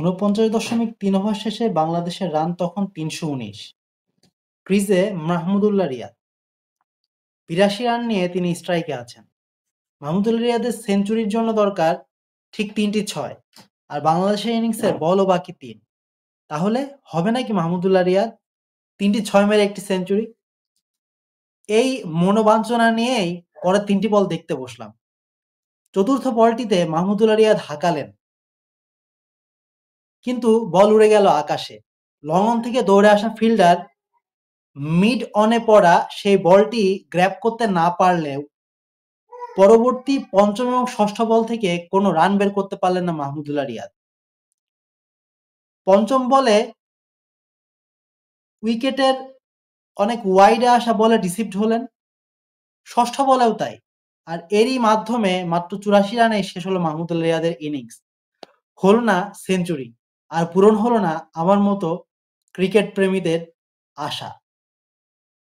৪৯.৩ over শেষে বাংলাদেশের run তখন ৩১৯। ক্রিজে মাহমুদুল্লাহ রিয়াদ। ৮২ রান নিয়ে তিনি স্ট্রাইকে আছেন। মাহমুদুল্লাহ রিয়াদের সেঞ্চুরির জন্য দরকার ঠিক ৩টি ছয়, আর বাংলাদেশের ইনিংসে বলও বাকি ৩। তাহলে হবে নাকি মাহমুদুল্লাহ রিয়াদ ৩টি ছয় মেরে একটি সেঞ্চুরি? এই মনোবাঞ্ছনা নিয়েই পরের ৩টি বল দেখতে বসলাম। চতুর্থ বলটিতে মাহমুদুল্লাহ রিয়াদ হাঁকালেন, কিন্তু বল উড়ে গেল আকাশে। লং অন থেকে দৌড়ে আসা ফিল্ডার মিড অনে পড়া সেই বলটি গ্র্যাব করতে না পারলেও পরবর্তী পঞ্চম এবং ষষ্ঠ বল থেকে কোনো রান বের করতে পারলেন না মাহমুদুল্লাহ রিয়াদ। পঞ্চম বলে উইকেটের অনেক ওয়াইডে আসা বলে রিসিভড হলেন, ষষ্ঠ বলেও তাই। আর এরই মাধ্যমে মাত্র ৮৪ রানে শেষ হলো মাহমুদুল্লাহ রিয়াদের ইনিংস। হলো না সেঞ্চুরি, আর পূরণ হলো না আমার মতো ক্রিকেট প্রেমীদের আশা।